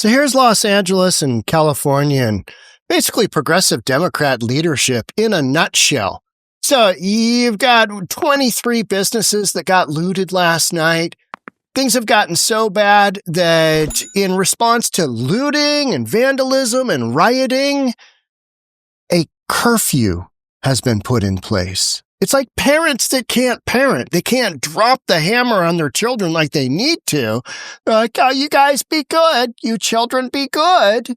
So here's Los Angeles and California and basically progressive Democrat leadership in a nutshell. So you've got 23 businesses that got looted last night. Things have gotten so bad that in response to looting and vandalism and rioting, a curfew has been put in place. It's like parents that can't parent. They can't drop the hammer on their children like they need to. They're like, oh, you guys be good. You children be good.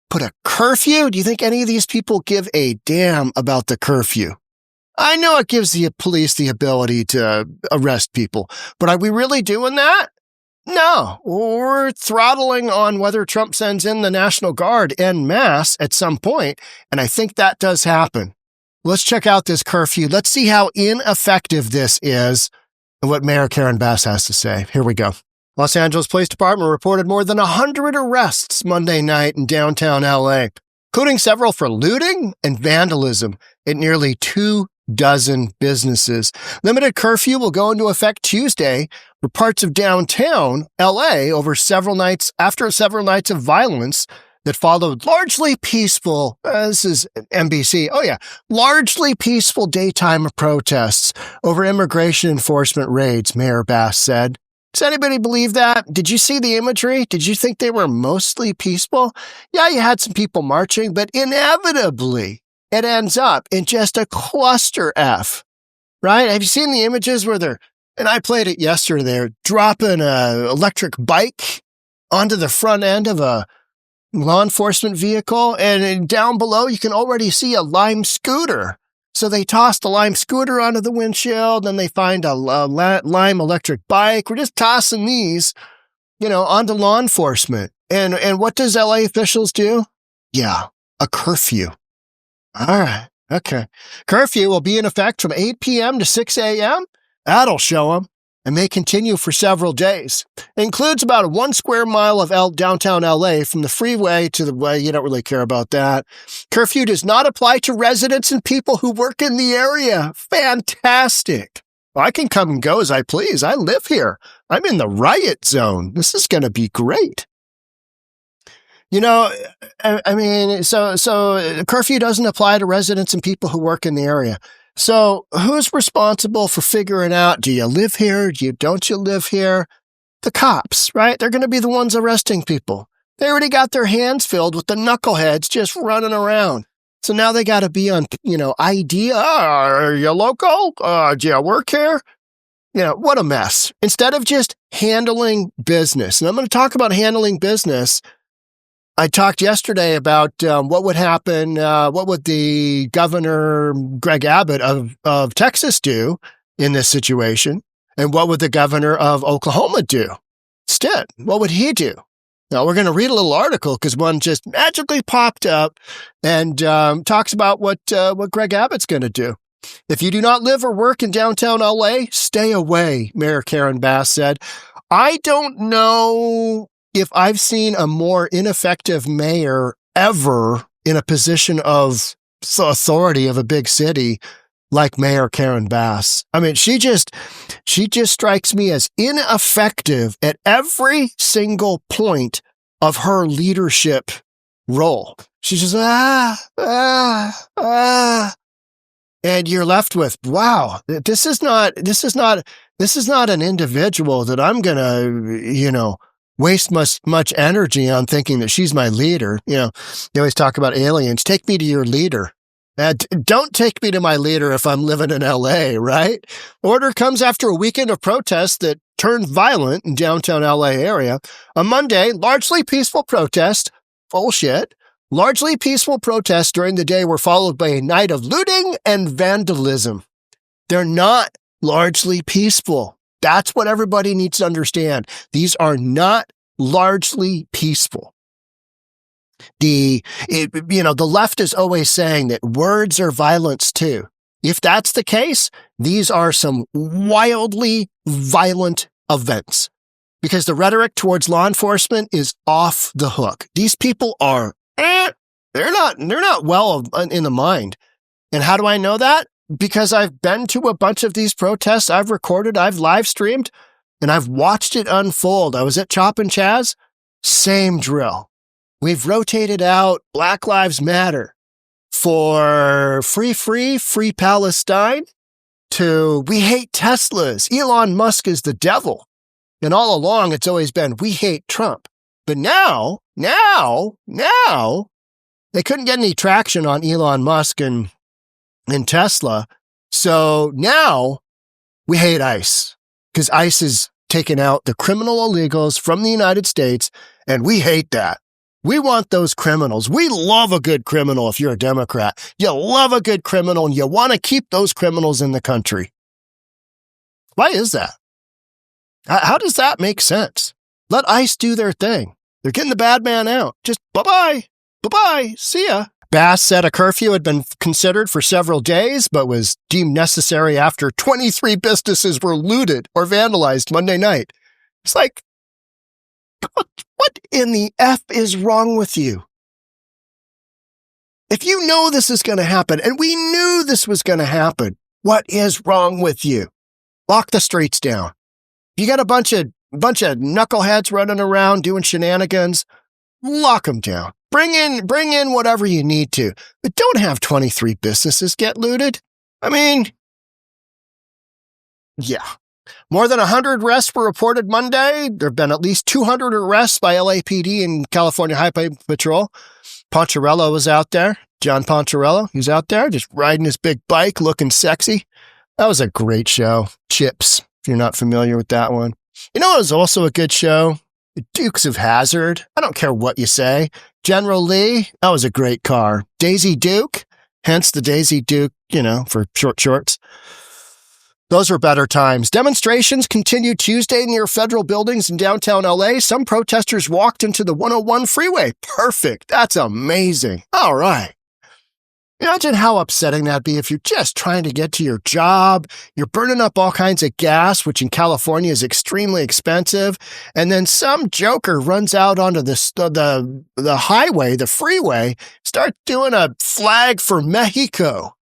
Put a curfew? Do you think any of these people give a damn about the curfew? I know it gives the police the ability to arrest people, but are we really doing that? No, we're throttling on whether Trump sends in the National Guard en masse at some point, and I think that does happen. Let's check out this curfew. Let's see how ineffective this is and what Mayor Karen Bass has to say. Here we go. Los Angeles Police Department reported more than 100 arrests Monday night in downtown LA, including several for looting and vandalism at nearly 24 businesses. Limited curfew will go into effect Tuesday for parts of downtown LA after several nights of violence that followed largely peaceful, this is NBC, largely peaceful daytime protests over immigration enforcement raids, Mayor Bass said. Does anybody believe that? Did you see the imagery? Did you think they were mostly peaceful? Yeah, you had some people marching, but inevitably it ends up in just a cluster F, right? Have you seen the images where and I played it yesterday, they're dropping an electric bike onto the front end of a law enforcement vehicle, and down below you can already see a lime scooter. So they toss the lime scooter onto the windshield, and they find a lime electric bike. We're just tossing these, onto law enforcement. And what does LA officials do? Yeah, a curfew. All right, okay. Curfew will be in effect from 8 p.m. to 6 a.m. That'll show them. And may continue for several days. It includes about a 1 square mile of downtown LA from the freeway to the way. You don't really care about that. Curfew does not apply to residents and people who work in the area. Fantastic. Well, I can come and go as I please. I live here. I'm in the riot zone. This is going to be great. So curfew doesn't apply to residents and people who work in the area. So who's responsible for figuring out, do you live here? Don't you live here? The cops, right? They're going to be the ones arresting people. They already got their hands filled with the knuckleheads just running around. So now they got to be on, ID. Are you local? Do you work here? What a mess. Instead of just handling business. And I'm going to talk about handling business. I talked yesterday about what would happen, what would the Governor Greg Abbott of Texas do in this situation, and what would the Governor of Oklahoma do instead? What would he do? Now, we're going to read a little article because one just magically popped up and talks about what Greg Abbott's going to do. If you do not live or work in downtown LA, stay away, Mayor Karen Bass said. I don't know if I've seen a more ineffective mayor ever in a position of authority of a big city like Mayor Karen Bass. I mean, she just strikes me as ineffective at every single point of her leadership role. She's just, and you're left with, wow, this is not an individual that I'm going to, waste much energy on thinking that she's my leader. You always talk about aliens. Take me to your leader. Don't take me to my leader if I'm living in LA, right? Order comes after a weekend of protests that turned violent in downtown LA area. On Monday, largely peaceful protests, bullshit, largely peaceful protests during the day were followed by a night of looting and vandalism. They're not largely peaceful. That's what everybody needs to understand. These are not largely peaceful. The left is always saying that words are violence too. If that's the case, these are some wildly violent events because the rhetoric towards law enforcement is off the hook. These people are, they're not well in the mind. And how do I know that? Because I've been to a bunch of these protests. I've recorded, I've live streamed, and I've watched it unfold. I was at Chop and Chaz. Same drill. We've rotated out Black Lives Matter for free Palestine to we hate Teslas. Elon Musk is the devil. And all along, it's always been we hate Trump. But now, they couldn't get any traction on Elon Musk and Tesla. So now we hate ICE because ICE is taking out the criminal illegals from the United States, and we hate that. We want those criminals. We love a good criminal if you're a Democrat. You love a good criminal, and you want to keep those criminals in the country. Why is that? How does that make sense? Let ICE do their thing. They're getting the bad man out. Just bye-bye. Bye-bye. See ya. Bass said a curfew had been considered for several days, but was deemed necessary after 23 businesses were looted or vandalized Monday night. It's like, what in the F is wrong with you? If you know this is going to happen, and we knew this was going to happen, what is wrong with you? Lock the streets down. You got a bunch of knuckleheads running around doing shenanigans, lock them down. Bring in whatever you need to, but don't have 23 businesses get looted. I mean, yeah. More than 100 arrests were reported Monday. There have been at least 200 arrests by LAPD and California Highway Patrol. Poncherello was out there. John Poncherello, he's out there just riding his big bike, looking sexy. That was a great show. Chips, if you're not familiar with that one. You know, it was also a good show. The Dukes of Hazzard. I don't care what you say. General Lee, that was a great car. Daisy Duke, hence the Daisy Duke, for short shorts. Those were better times. Demonstrations continued Tuesday near federal buildings in downtown LA. Some protesters walked into the 101 freeway. Perfect. That's amazing. All right. Imagine how upsetting that'd be if you're just trying to get to your job. You're burning up all kinds of gas, which in California is extremely expensive. And then some joker runs out onto the highway, the freeway, start doing a flag for Mexico.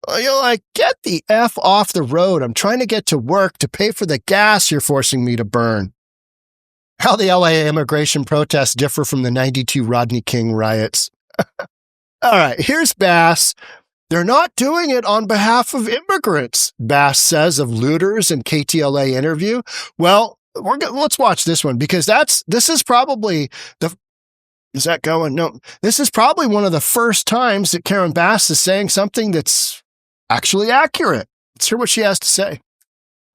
You're like, get the F off the road. I'm trying to get to work to pay for the gas you're forcing me to burn. How the LA immigration protests differ from the 92 Rodney King riots. All right, here's Bass. They're not doing it on behalf of immigrants, Bass says of looters in KTLA interview. Well, let's watch this one because this is probably is that going? No, this is probably one of the first times that Karen Bass is saying something that's actually accurate. Let's hear what she has to say.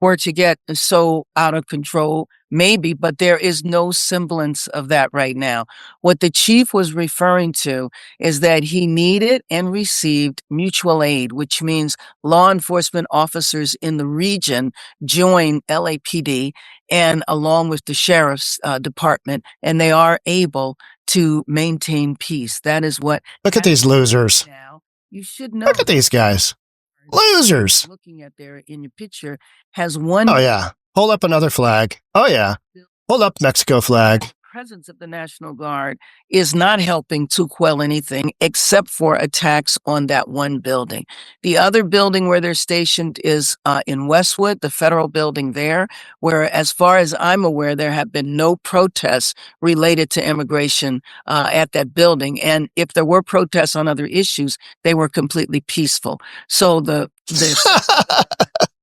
Or to get so out of control, maybe, but there is no semblance of that right now. What the chief was referring to is that he needed and received mutual aid, which means law enforcement officers in the region join LAPD and along with the sheriff's department, and they are able to maintain peace. That is what. Look at these losers. Now, you should know. Look at these guys. Losers. Looking at there in your picture has one. Oh, yeah. Hold up another flag. Oh, yeah. Hold up Mexico flag. Presence of the National Guard is not helping to quell anything except for attacks on that one building. The other building where they're stationed is in Westwood, the federal building there, where, as far as I'm aware, there have been no protests related to immigration at that building. And if there were protests on other issues, they were completely peaceful. So this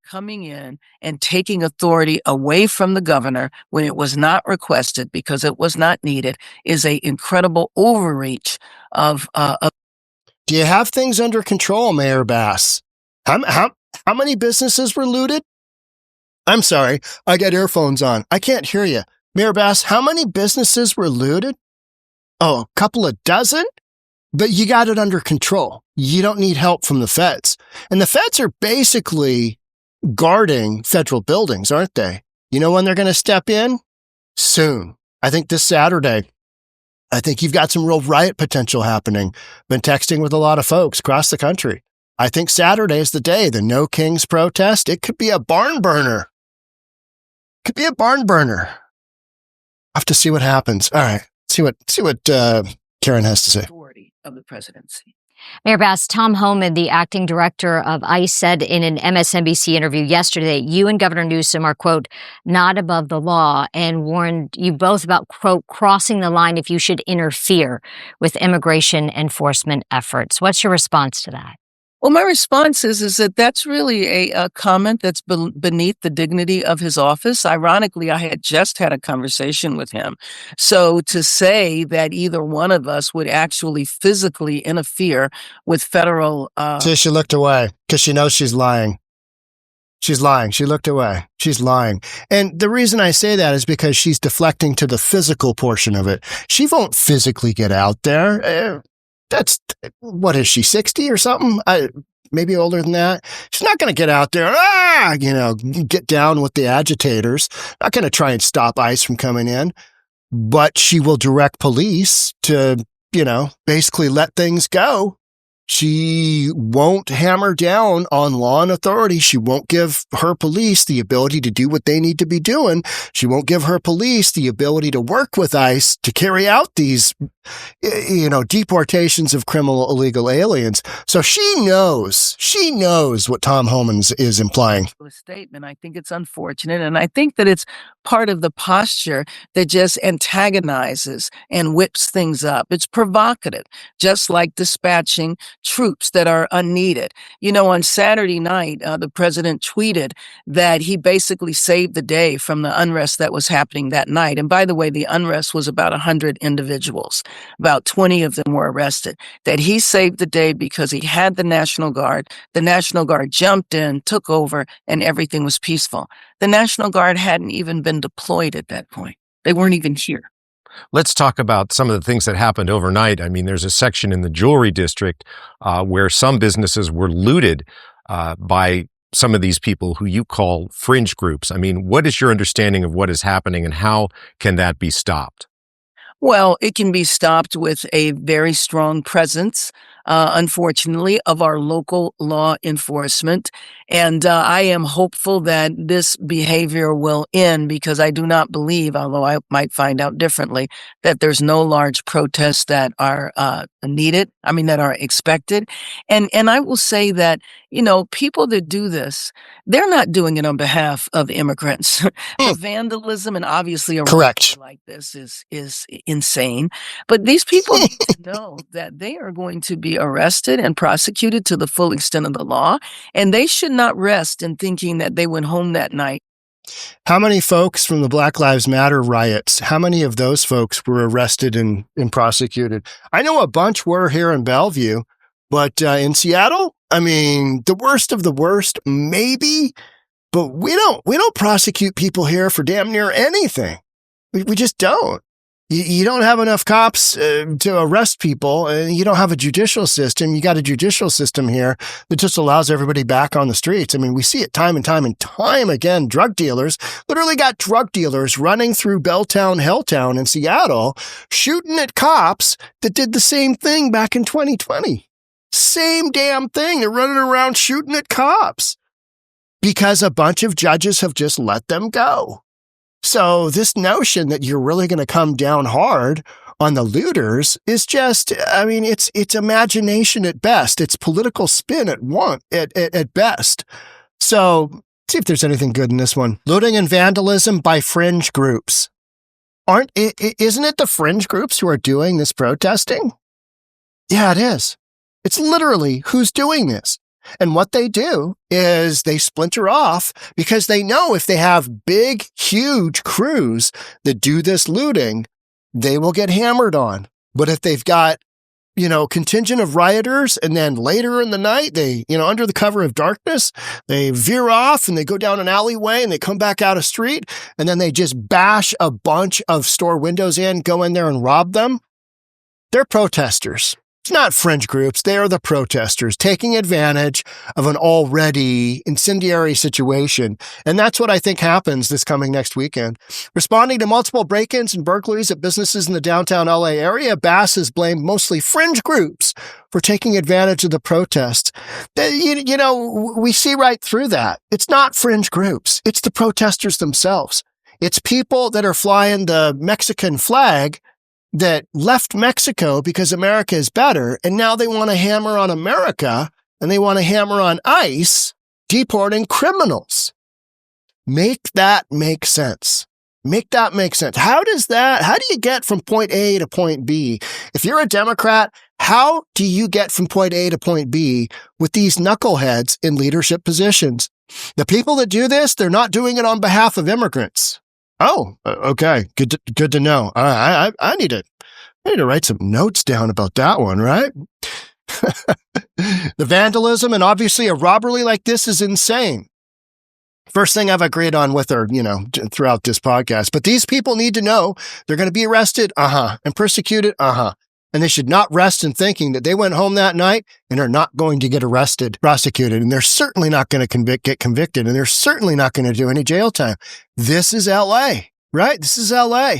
coming in and taking authority away from the governor when it was not requested because it was not needed is an incredible overreach of. Do you have things under control, Mayor Bass? How many businesses were looted? I'm sorry, I got earphones on. I can't hear you. Mayor Bass, how many businesses were looted? Oh, a couple of dozen? But you got it under control. You don't need help from the feds. And the feds are basically guarding federal buildings, aren't they? You know when they're going to step in? Soon. I think this Saturday. I think you've got some real riot potential happening. Been texting with a lot of folks across the country. I think Saturday is the day, the No Kings protest. It could be a barn burner. Could be a barn burner. I'll have to see what happens. All right. See what Karen has to say. Authority of the presidency. Mayor Bass, Tom Homan, the acting director of ICE, said in an MSNBC interview yesterday, you and Governor Newsom are, quote, not above the law, and warned you both about, quote, crossing the line if you should interfere with immigration enforcement efforts. What's your response to that? Well, my response is that that's really a comment that's beneath the dignity of his office. Ironically, I had just had a conversation with him. So to say that either one of us would actually physically interfere with federal... So she looked away because she knows she's lying. She's lying. She looked away. She's lying. And the reason I say that is because she's deflecting to the physical portion of it. She won't physically get out there. That's, what is she, 60 or something? Maybe older than that. She's not going to get out there, get down with the agitators. Not going to try and stop ICE from coming in. But she will direct police to, basically let things go. She won't hammer down on law and authority. She won't give her police the ability to do what they need to be doing. She won't give her police the ability to work with ICE to carry out these, deportations of criminal illegal aliens. So she knows what Tom Homan is implying. Statement. I think it's unfortunate. And I think that it's part of the posture that just antagonizes and whips things up. It's provocative, just like dispatching troops that are unneeded. On Saturday night, the president tweeted that he basically saved the day from the unrest that was happening that night. And by the way, the unrest was about 100 individuals. About 20 of them were arrested. That he saved the day because he had the National Guard. The National Guard jumped in, took over, and everything was peaceful. The National Guard hadn't even been deployed at that point. They weren't even here. Let's talk about some of the things that happened overnight. I mean, there's a section in the jewelry district where some businesses were looted by some of these people who you call fringe groups. I mean, what is your understanding of what is happening and how can that be stopped? Well, it can be stopped with a very strong presence, unfortunately, of our local law enforcement. And I am hopeful that this behavior will end because I do not believe, although I might find out differently, that there's no large protests that are that are expected. And I will say that, people that do this, they're not doing it on behalf of immigrants. The vandalism and obviously a Correct. like this is insane. But these people need to know that they are going to be arrested and prosecuted to the full extent of the law. And they should not rest in thinking that they went home that night. How many folks from the Black Lives Matter riots, how many of those folks were arrested and prosecuted? I know a bunch were here in Bellevue, but in Seattle, the worst of the worst, maybe, but we don't prosecute people here for damn near anything. We just don't. You don't have enough cops to arrest people, and you don't have a judicial system. You got a judicial system here that just allows everybody back on the streets. We see it time and time again. Drug dealers, literally got drug dealers running through Belltown, Helltown in Seattle, shooting at cops that did the same thing back in 2020. Same damn thing. They're running around shooting at cops because a bunch of judges have just let them go. So this notion that you're really going to come down hard on the looters is just, it's imagination at best. It's political spin at best. So see if there's anything good in this one. Looting and vandalism by fringe groups. Isn't it the fringe groups who are doing this protesting? Yeah, it is. It's literally who's doing this. And what they do is they splinter off because they know if they have big, huge crews that do this looting, they will get hammered on. But if they've got, contingent of rioters and then later in the night, they, under the cover of darkness, they veer off and they go down an alleyway and they come back out a street and then they just bash a bunch of store windows in, go in there and rob them. They're protesters. It's not fringe groups. They are the protesters taking advantage of an already incendiary situation. And that's what I think happens this coming next weekend. Responding to multiple break-ins and burglaries at businesses in the downtown LA area, Bass has blamed mostly fringe groups for taking advantage of the protests. We see right through that. It's not fringe groups. It's the protesters themselves. It's people that are flying the Mexican flag that left Mexico because America is better, and now they want to hammer on America, and they want to hammer on ICE, deporting criminals. Make that make sense. Make that make sense. How do you get from point A to point B? If you're a Democrat, how do you get from point A to point B with these knuckleheads in leadership positions? The people that do this, they're not doing it on behalf of immigrants. Oh, okay. Good to know. I need to write some notes down about that one, right? The vandalism and obviously a robbery like this is insane. First thing I've agreed on with her, throughout this podcast. But these people need to know they're going to be arrested, and persecuted, And they should not rest in thinking that they went home that night and are not going to get arrested, prosecuted, and they're certainly not going to get convicted, and they're certainly not going to do any jail time. This is LA, right? This is LA.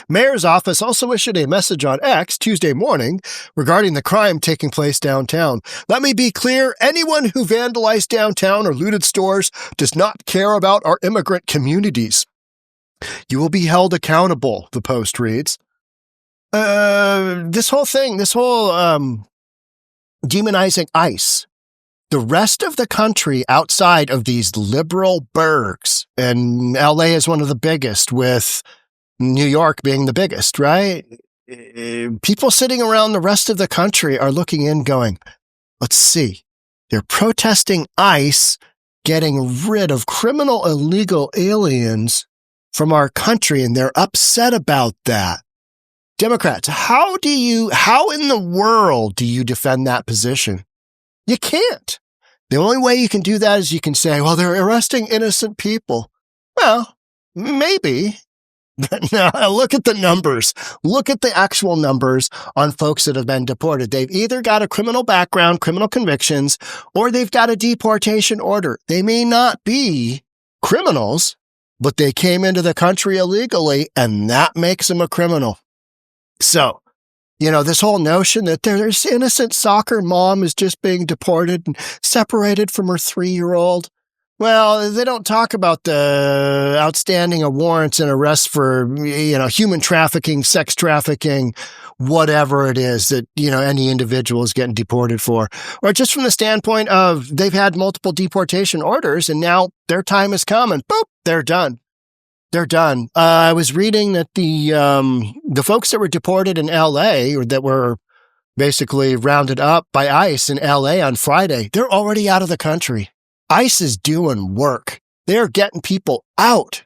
Mayor's office also issued a message on X Tuesday morning regarding the crime taking place downtown. Let me be clear, anyone who vandalized downtown or looted stores does not care about our immigrant communities. You will be held accountable, the post reads. This whole demonizing ICE, the rest of the country outside of these liberal burgs, and LA is one of the biggest, with New York being the biggest, right? People sitting around the rest of the country are looking in going, let's see, they're protesting ICE getting rid of criminal illegal aliens from our country, and they're upset about that. Democrats, how in the world do you defend that position? You can't. The only way you can do that is you can say, well, they're arresting innocent people. Well, maybe. But now look at the numbers. Look at the actual numbers on folks that have been deported. They've either got a criminal background, criminal convictions, or they've got a deportation order. They may not be criminals, but they came into the country illegally, and that makes them a criminal. So, this whole notion that there's innocent soccer mom is just being deported and separated from her 3-year-old. Well, they don't talk about the outstanding warrants and arrests for, human trafficking, sex trafficking, whatever it is that, any individual is getting deported for. Or just from the standpoint of they've had multiple deportation orders and now their time has come and boop, they're done. They're done. I was reading that the folks that were deported in LA, or that were basically rounded up by ICE in LA on Friday, they're already out of the country. ICE is doing work. They're getting people out.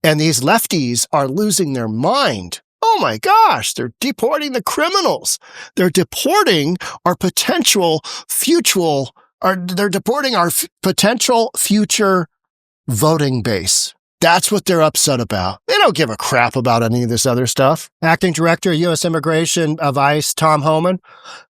And these lefties are losing their mind. Oh my gosh, they're deporting the criminals. They're deporting our potential future voting base. That's what they're upset about. They don't give a crap about any of this other stuff. Acting Director of U.S. Immigration of ICE, Tom Homan,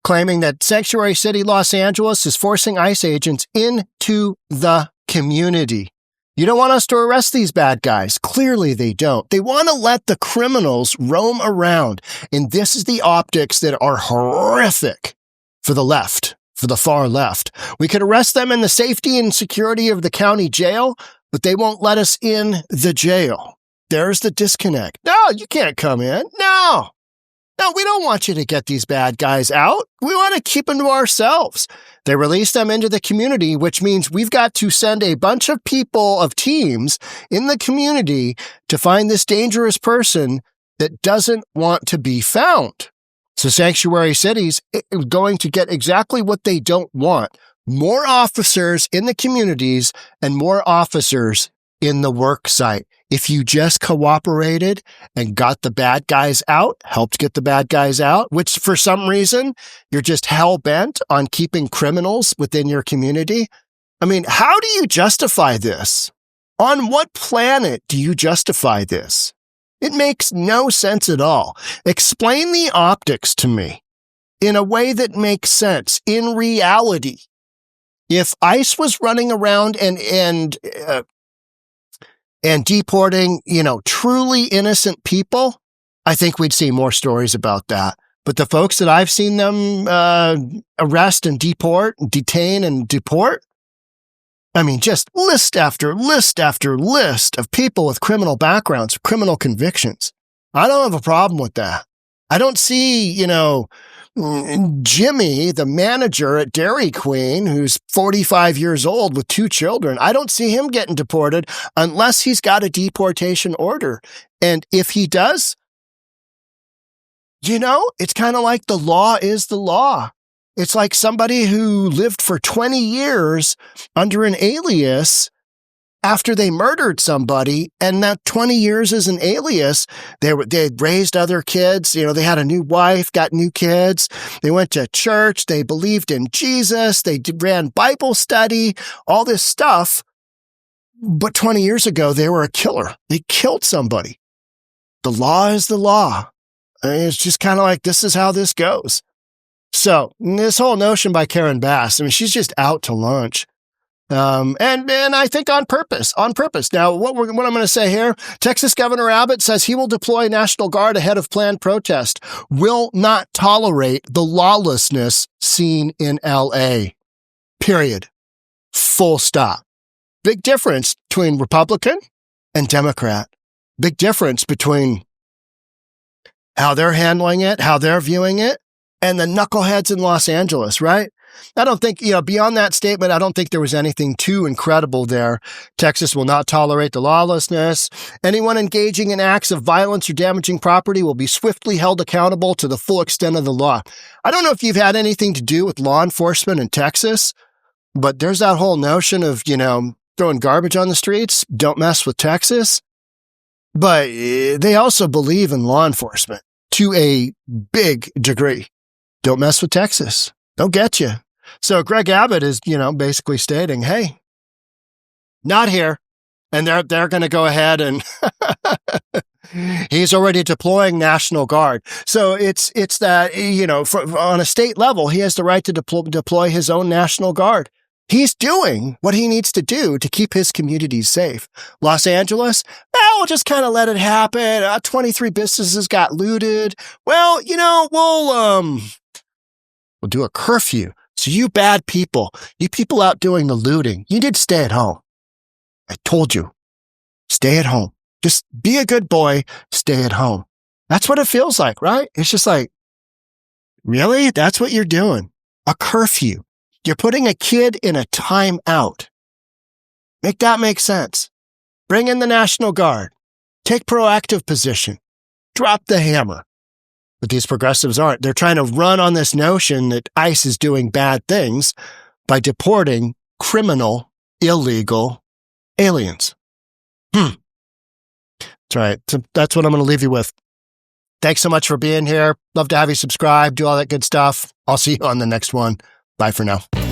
claiming that Sanctuary City, Los Angeles is forcing ICE agents into the community. You don't want us to arrest these bad guys. Clearly they don't. They want to let the criminals roam around. And this is the optics that are horrific for the left, for the far left. We could arrest them in the safety and security of the county jail, but they won't let us in the jail. There's the disconnect. No, you can't come in. No, we don't want you to get these bad guys out. We want to keep them to ourselves. They release them into the community, which means we've got to send a bunch of people, of teams in the community to find this dangerous person that doesn't want to be found. So Sanctuary City's going to get exactly what they don't want. More officers in the communities and more officers in the work site. If you just cooperated and got the bad guys out, helped get the bad guys out, which for some reason you're just hell-bent on keeping criminals within your community. I mean, how do you justify this? On what planet do you justify this? It makes no sense at all. Explain the optics to me in a way that makes sense in reality. If ICE was running around and deporting, truly innocent people, I think we'd see more stories about that. But the folks that I've seen them arrest and detain and deport, I mean, just list after list after list of people with criminal backgrounds, criminal convictions. I don't have a problem with that. I don't see, Jimmy, the manager at Dairy Queen, who's 45 years old with 2 children. I don't see him getting deported unless he's got a deportation order. And if he does, it's kind of like the law is the law. It's like somebody who lived for 20 years under an alias after they murdered somebody, and that 20 years as an alias, they'd raised other kids. They had a new wife, got new kids. They went to church. They believed in Jesus. They ran Bible study, all this stuff. But 20 years ago, they were a killer. They killed somebody. The law is the law. It's just kind of like, this is how this goes. So this whole notion by Karen Bass, she's just out to lunch. And I think on purpose. Now, what I'm going to say here, Texas Governor Abbott says he will deploy National Guard ahead of planned protest, will not tolerate the lawlessness seen in L.A. Period. Full stop. Big difference between Republican and Democrat. Big difference between how they're handling it, how they're viewing it, and the knuckleheads in Los Angeles, right? I don't think, beyond that statement, I don't think there was anything too incredible there. Texas will not tolerate the lawlessness. Anyone engaging in acts of violence or damaging property will be swiftly held accountable to the full extent of the law. I don't know if you've had anything to do with law enforcement in Texas, but there's that whole notion of, throwing garbage on the streets. Don't mess with Texas. But they also believe in law enforcement to a big degree. Don't mess with Texas. They'll get you. So Greg Abbott is, basically stating, hey, not here. And they're going to go ahead and he's already deploying National Guard. So it's that, on a state level, he has the right to deploy his own National Guard. He's doing what he needs to do to keep his communities safe. Los Angeles, we'll just kind of let it happen. 23 businesses got looted. Well, we'll do a curfew. So you bad people, you people out doing the looting, you did stay at home. I told you, stay at home. Just be a good boy, stay at home. That's what it feels like, right? It's just like, really? That's what you're doing? A curfew. You're putting a kid in a timeout. Make that make sense. Bring in the National Guard. Take proactive position. Drop the hammer. But these progressives aren't. They're trying to run on this notion that ICE is doing bad things by deporting criminal, illegal aliens. That's right. So that's what I'm going to leave you with. Thanks so much for being here. Love to have you subscribe, do all that good stuff. I'll see you on the next one. Bye for now.